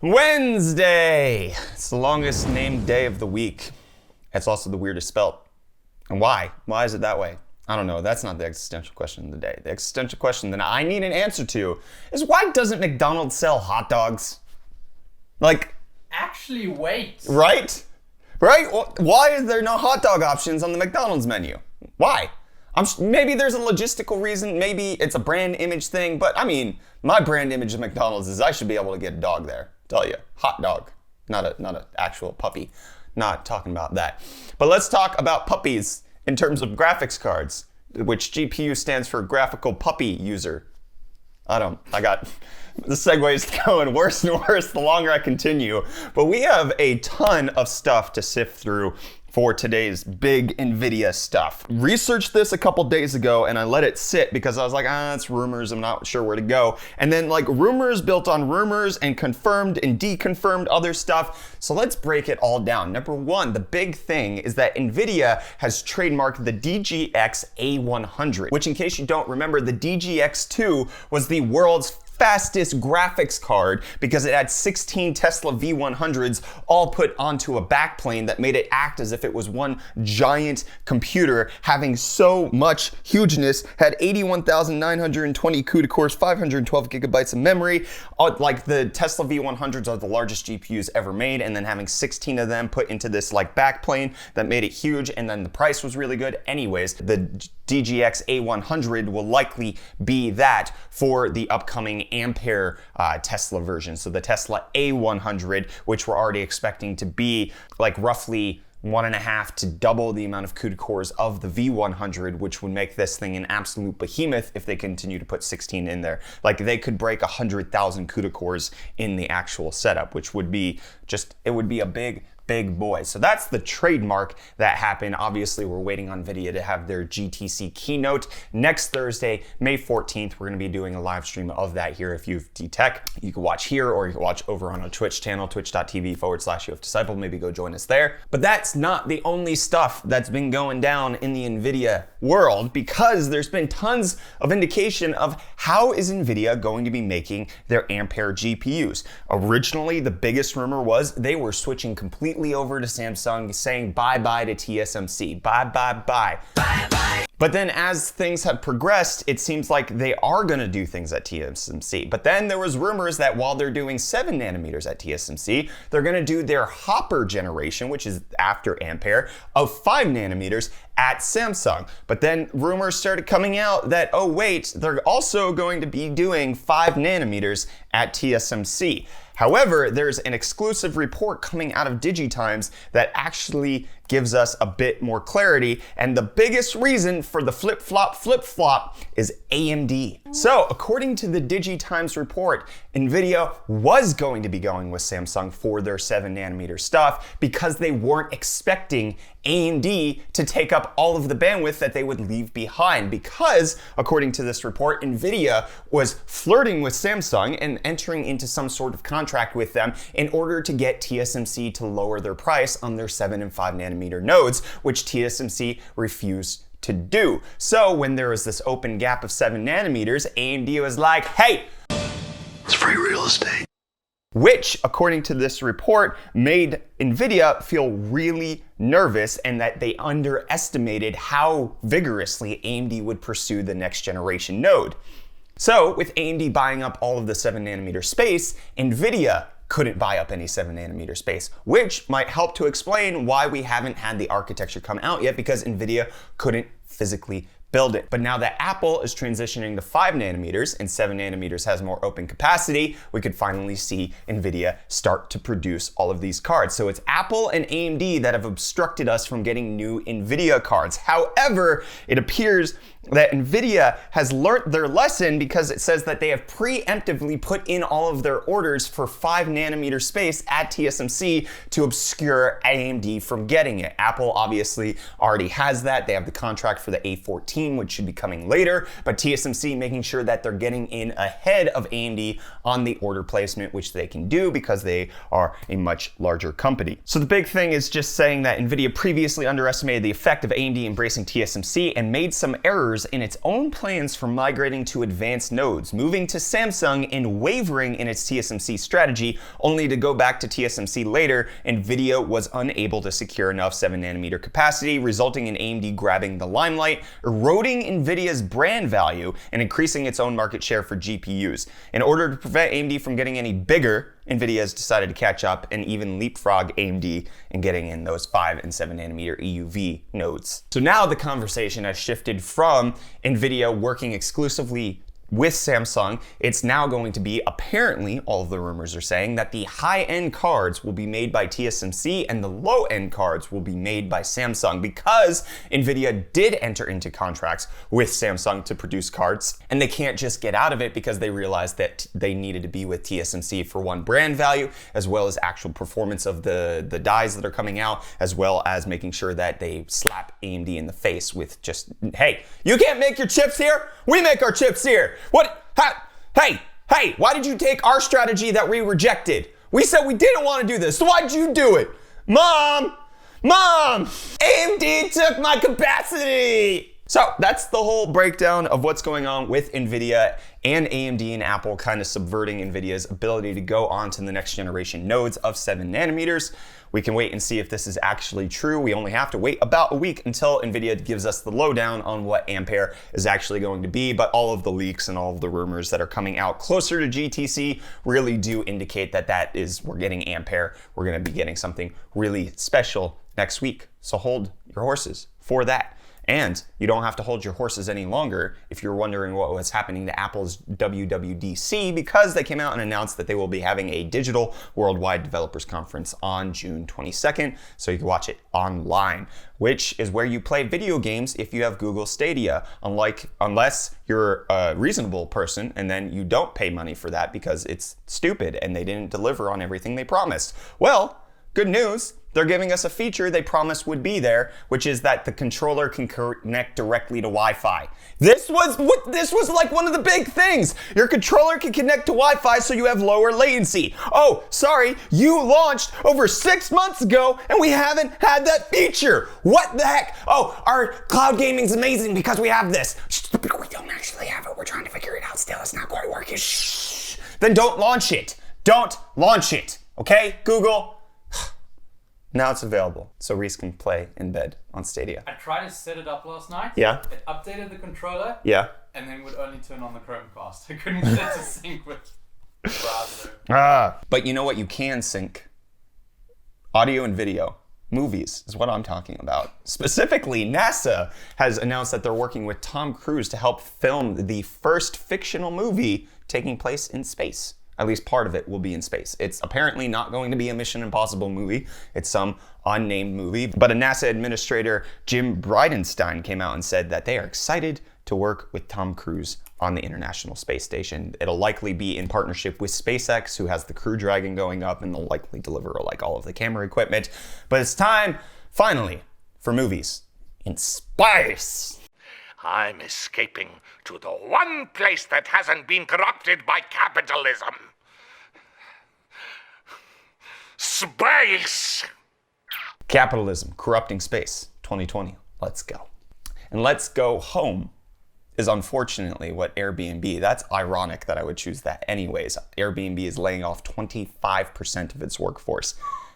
Wednesday! It's the longest named day of the week. It's also the weirdest spelt. And why? Why is it that way? I don't know. That's not the existential question of the day. The existential question that I need an answer to is why doesn't McDonald's sell hot dogs? Like... Actually, wait. Right? Right? Why is there no hot dog options on the McDonald's menu? Why? Maybe there's a logistical reason, maybe it's a brand image thing, but I mean, my brand image of McDonald's is I should be able to get a dog there. Tell you, hot dog, not an actual puppy. Not talking about that. But let's talk about puppies in terms of graphics cards, which GPU stands for graphical puppy user. I got the segues going worse and worse the longer I continue. But we have a ton of stuff to sift through for today's big Nvidia stuff. Researched this a couple days ago and I let it sit because I was like, it's rumors, I'm not sure where to go. And then like rumors built on rumors and confirmed and deconfirmed other stuff. So let's break it all down. Number one, the big thing is that Nvidia has trademarked the DGX A100, which in case you don't remember, the DGX2 was the world's fastest graphics card because it had 16 Tesla V100s all put onto a backplane that made it act as if it was one giant computer having so much hugeness, had 81,920 CUDA cores, 512 gigabytes of memory. Like the Tesla V100s are the largest GPUs ever made, and then having 16 of them put into this like backplane that made it huge, and then the price was really good. Anyways, the DGX A100 will likely be that for the upcoming Ampere Tesla version. So the Tesla A100, which we're already expecting to be like roughly 1.5 to double the amount of CUDA cores of the V100, which would make this thing an absolute behemoth if they continue to put 16 in there. Like they could break 100,000 CUDA cores in the actual setup, which would be it would be a big boy. So that's the trademark that happened. Obviously, we're waiting on Nvidia to have their GTC keynote next Thursday, May 14th. We're going to be doing a live stream of that here at UFD Tech. You can watch here or you can watch over on our Twitch channel, twitch.tv/UFDisciple. Maybe go join us there. But that's not the only stuff that's been going down in the Nvidia world, because there's been tons of indication of how is Nvidia going to be making their Ampere GPUs. Originally, the biggest rumor was they were switching completely over to Samsung, saying bye-bye to TSMC. Bye-bye. But then as things have progressed, it seems like they are going to do things at TSMC. But then there was rumors that while they're doing 7 nanometers at TSMC, they're going to do their Hopper generation, which is after Ampere, of 5 nanometers at Samsung. But then rumors started coming out that, oh wait, they're also going to be doing 5 nanometers at TSMC. However, there's an exclusive report coming out of DigiTimes that actually gives us a bit more clarity, and the biggest reason for the flip-flop is AMD. So, according to the DigiTimes report, Nvidia was going to be going with Samsung for their 7 nanometer stuff because they weren't expecting AMD to take up all of the bandwidth that they would leave behind, because, according to this report, Nvidia was flirting with Samsung and entering into some sort of contract with them in order to get TSMC to lower their price on their 7 and 5 nanometer nodes, which TSMC refused to do. So when there was this open gap of 7 nanometers, AMD was like, hey, it's free real estate. Which, according to this report, made Nvidia feel really nervous and that they underestimated how vigorously AMD would pursue the next generation node. So with AMD buying up all of the 7 nanometer space, Nvidia couldn't buy up any 7 nanometer space, which might help to explain why we haven't had the architecture come out yet, because Nvidia couldn't physically build it. But now that Apple is transitioning to 5 nanometers and 7 nanometers has more open capacity, we could finally see Nvidia start to produce all of these cards. So it's Apple and AMD that have obstructed us from getting new Nvidia cards. However, it appears that Nvidia has learned their lesson, because it says that they have preemptively put in all of their orders for 5 nanometer space at TSMC to obscure AMD from getting it. Apple obviously already has that. They have the contract for the A14, which should be coming later, but TSMC making sure that they're getting in ahead of AMD on the order placement, which they can do because they are a much larger company. So the big thing is just saying that Nvidia previously underestimated the effect of AMD embracing TSMC and made some errors wavers in its own plans for migrating to advanced nodes, moving to Samsung and wavering in its TSMC strategy, only to go back to TSMC later. Nvidia was unable to secure enough 7nm capacity, resulting in AMD grabbing the limelight, eroding Nvidia's brand value, and increasing its own market share for GPUs. In order to prevent AMD from getting any bigger, Nvidia has decided to catch up and even leapfrog AMD in getting in those 5 and 7nm EUV nodes. So now the conversation has shifted from Nvidia working exclusively with Samsung. It's now going to be, apparently, all of the rumors are saying, that the high-end cards will be made by TSMC and the low-end cards will be made by Samsung, because Nvidia did enter into contracts with Samsung to produce cards, and they can't just get out of it because they realized that they needed to be with TSMC for one, brand value, as well as actual performance of the dies that are coming out, as well as making sure that they slap AMD in the face with just, hey, you can't make your chips here, we make our chips here. What? Hey, why did you take our strategy that we rejected? We said we didn't want to do this, so why'd you do it? Mom, AMD took my capacity. So that's the whole breakdown of what's going on with Nvidia and AMD and Apple kind of subverting Nvidia's ability to go on to the next generation nodes of 7nm. We can wait and see if this is actually true. We only have to wait about a week until Nvidia gives us the lowdown on what Ampere is actually going to be, but all of the leaks and all of the rumors that are coming out closer to GTC really do indicate that we're getting Ampere. We're gonna be getting something really special next week. So hold your horses for that. And you don't have to hold your horses any longer if you're wondering what was happening to Apple's WWDC, because they came out and announced that they will be having a digital worldwide developers conference on June 22nd, so you can watch it online, which is where you play video games if you have Google Stadia, unless you're a reasonable person and then you don't pay money for that because it's stupid and they didn't deliver on everything they promised. Well, good news. They're giving us a feature they promised would be there, which is that the controller can connect directly to Wi-Fi. This was like one of the big things. Your controller can connect to Wi-Fi so you have lower latency. Oh, sorry, you launched over 6 months ago and we haven't had that feature. What the heck? Oh, our cloud gaming's amazing because we have this. We don't actually have it. We're trying to figure it out still. It's not quite working. Shh. Then don't launch it. Don't launch it. Okay, Google? Now it's available, so Reece can play in bed on Stadia. I tried to set it up last night. Yeah. It updated the controller. Yeah. And then would only turn on the Chromecast. I couldn't get it to sync with the browser. But you know what you can sync? Audio and video. Movies is what I'm talking about. Specifically, NASA has announced that they're working with Tom Cruise to help film the first fictional movie taking place in space. At least part of it will be in space. It's apparently not going to be a Mission Impossible movie. It's some unnamed movie. But a NASA administrator, Jim Bridenstine, came out and said that they are excited to work with Tom Cruise on the International Space Station. It'll likely be in partnership with SpaceX, who has the Crew Dragon going up, and they'll likely deliver like all of the camera equipment. But it's time, finally, for movies in space. I'm escaping to the one place that hasn't been corrupted by capitalism. Space! Capitalism, corrupting space, 2020. Let's go. And let's go home is unfortunately what Airbnb, that's ironic that I would choose that anyways. Airbnb is laying off 25% of its workforce.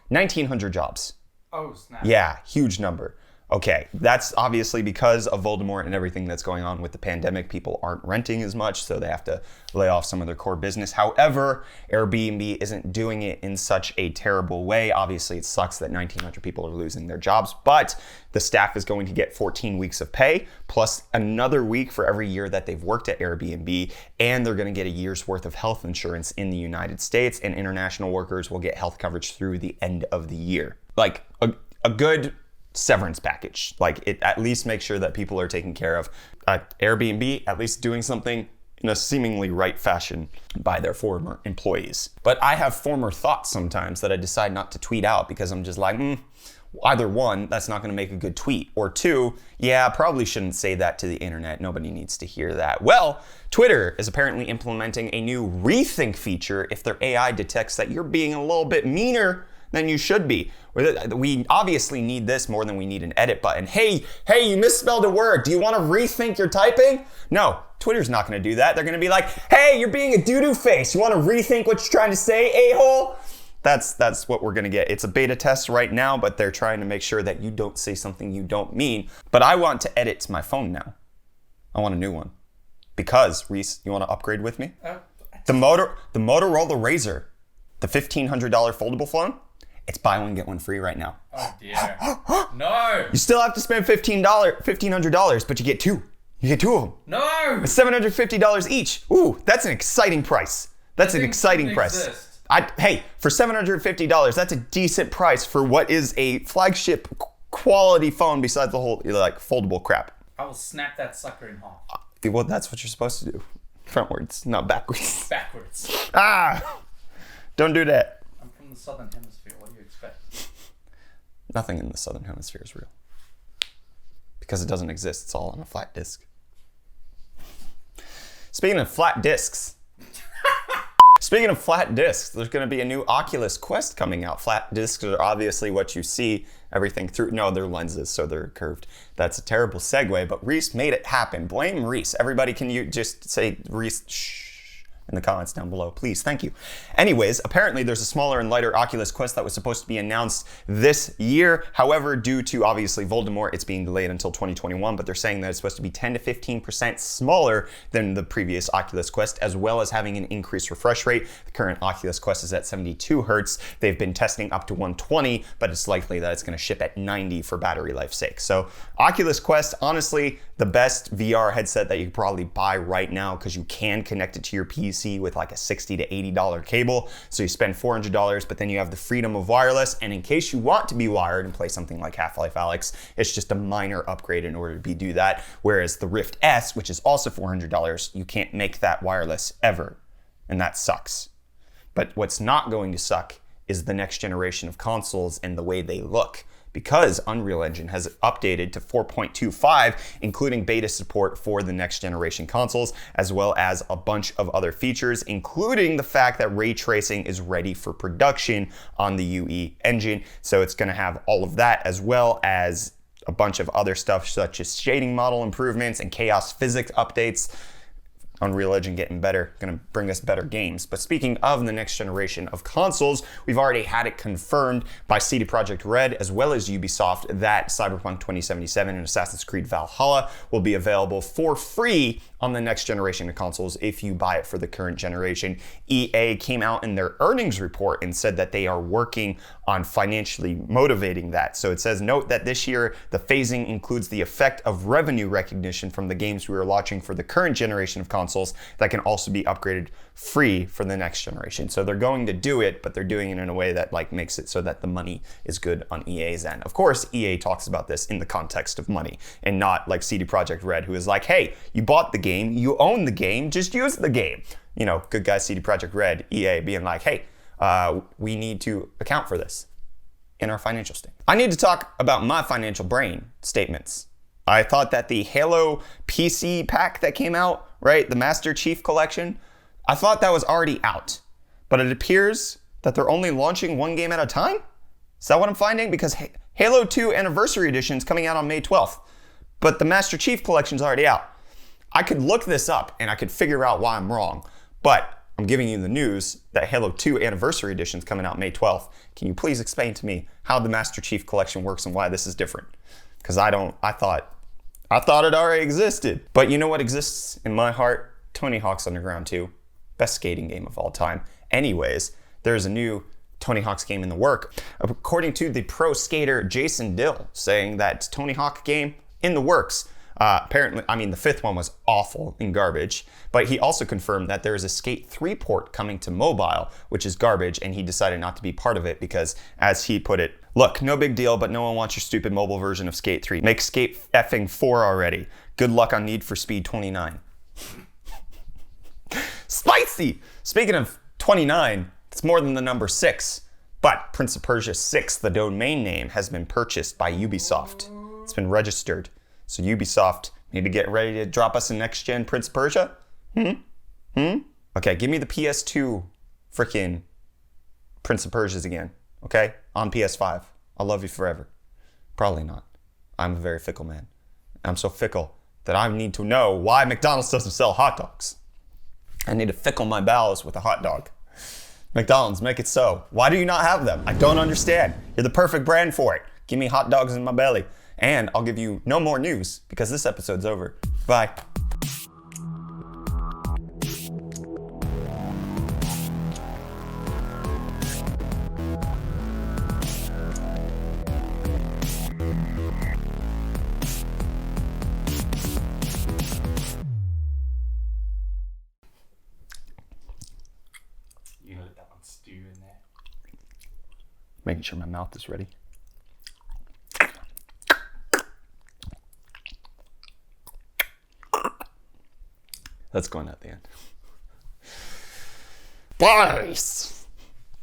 1,900 jobs. Oh, snap. Yeah, huge number. Okay, that's obviously because of Voldemort and everything that's going on with the pandemic. People aren't renting as much, so they have to lay off some of their core business. However, Airbnb isn't doing it in such a terrible way. Obviously, it sucks that 1,900 people are losing their jobs, but the staff is going to get 14 weeks of pay, plus another week for every year that they've worked at Airbnb, and they're going to get a year's worth of health insurance in the United States, and international workers will get health coverage through the end of the year. Like, a good severance package. Like, it at least makes sure that people are taken care of. Airbnb at least doing something in a seemingly right fashion by their former employees. But I have former thoughts sometimes that I decide not to tweet out because I'm just like, either one, that's not going to make a good tweet, or two, yeah, probably shouldn't say that to the internet. Nobody needs to hear that. Well, Twitter is apparently implementing a new Rethink feature if their AI detects that you're being a little bit meaner then you should be. We obviously need this more than we need an edit button. Hey, you misspelled a word. Do you want to rethink your typing? No, Twitter's not going to do that. They're going to be like, hey, you're being a doo-doo face. You want to rethink what you're trying to say, a-hole? That's what we're going to get. It's a beta test right now, but they're trying to make sure that you don't say something you don't mean. But I want to edit to my phone now. I want a new one. Because, Reece, you want to upgrade with me? The Motorola Razr, the $1,500 foldable phone, it's buy one, get one free right now. Oh, dear. No. You still have to spend $1,500, but you get two. You get two of them. No. It's $750 each. Ooh, that's an exciting price. That's an exciting price. Hey, for $750, that's a decent price for what is a flagship quality phone besides the whole like foldable crap. I will snap that sucker in half. Well, that's what you're supposed to do. Frontwards, not backwards. Backwards. Don't do that. I'm from the southern hemisphere. What do you expect? Nothing in the southern hemisphere is real. Because it doesn't exist. It's all on a flat disk. Speaking of flat disks, there's going to be a new Oculus Quest coming out. Flat disks are obviously what you see everything through. No, they're lenses, so they're curved. That's a terrible segue, but Reece made it happen. Blame Reece. Everybody, can you just say Reece shh in the comments down below, please? Thank you. Anyways, apparently there's a smaller and lighter Oculus Quest that was supposed to be announced this year. However, due to obviously Voldemort, it's being delayed until 2021, but they're saying that it's supposed to be 10 to 15% smaller than the previous Oculus Quest, as well as having an increased refresh rate. The current Oculus Quest is at 72 hertz. They've been testing up to 120, but it's likely that it's going to ship at 90 for battery life's sake. So Oculus Quest, honestly, the best VR headset that you could probably buy right now, because you can connect it to your PC with like a $60 to $80 cable. So you spend $400, but then you have the freedom of wireless. And in case you want to be wired and play something like Half-Life Alyx, it's just a minor upgrade in order to do that. Whereas the Rift S, which is also $400, you can't make that wireless ever. And that sucks. But what's not going to suck is the next generation of consoles and the way they look, because Unreal Engine has updated to 4.25, including beta support for the next generation consoles, as well as a bunch of other features, including the fact that ray tracing is ready for production on the UE engine. So it's going to have all of that, as well as a bunch of other stuff such as shading model improvements and chaos physics updates. Unreal Engine getting better, gonna bring us better games. But speaking of the next generation of consoles, we've already had it confirmed by CD Projekt Red as well as Ubisoft that Cyberpunk 2077 and Assassin's Creed Valhalla will be available for free on the next generation of consoles if you buy it for the current generation. EA came out in their earnings report and said that they are working on financially motivating that. So it says, note that this year the phasing includes the effect of revenue recognition from the games we are launching for the current generation of consoles that can also be upgraded free for the next generation. So they're going to do it, but they're doing it in a way that like makes it so that the money is good on EA's end. Of course, EA talks about this in the context of money and not like CD Projekt Red, who is like, hey, you bought the game, you own the game, just use the game. You know, good guys, CD Projekt Red, EA being like, hey, we need to account for this in our financial statement. I need to talk about my financial brain statements. I thought that the Halo PC pack that came out, right, the Master Chief Collection, I thought that was already out. But it appears that they're only launching one game at a time? Is that what I'm finding? Because Halo 2 Anniversary Edition is coming out on May 12th, but the Master Chief Collection is already out. I could look this up and I could figure out why I'm wrong, but I'm giving you the news that Halo 2 Anniversary Edition is coming out May 12th. Can you please explain to me how the Master Chief Collection works and why this is different? Because I thought it already existed. But you know what exists in my heart? Tony Hawk's Underground 2. Best skating game of all time. Anyways, there's a new Tony Hawk's game in the work. According to the pro skater Jason Dill, saying that Tony Hawk game in the works. Apparently, I mean, the fifth one was awful and garbage, but he also confirmed that there is a Skate 3 port coming to mobile, which is garbage, and he decided not to be part of it because, as he put it, look, no big deal, but no one wants your stupid mobile version of Skate 3. Make Skate effing 4 already. Good luck on Need for Speed 29. Spicy! Speaking of 29, it's more than the number 6, but Prince of Persia 6, the domain name, has been purchased by Ubisoft. It's been registered. So Ubisoft need to get ready to drop us a next-gen Prince of Persia? Okay, give me the PS2 freaking Prince of Persias again. okay? On PS5. I'll love you forever. Probably not. I'm a very fickle man. I'm so fickle that I need to know why McDonald's doesn't sell hot dogs. I need to fickle my bowels with a hot dog. McDonald's, make it so. Why do you not have them? I don't understand. You're the perfect brand for it. Give me hot dogs in my belly. And I'll give you no more news because this episode's over. Bye. You let that one stew in there. Making sure my mouth is ready. That's going at the end. Boys!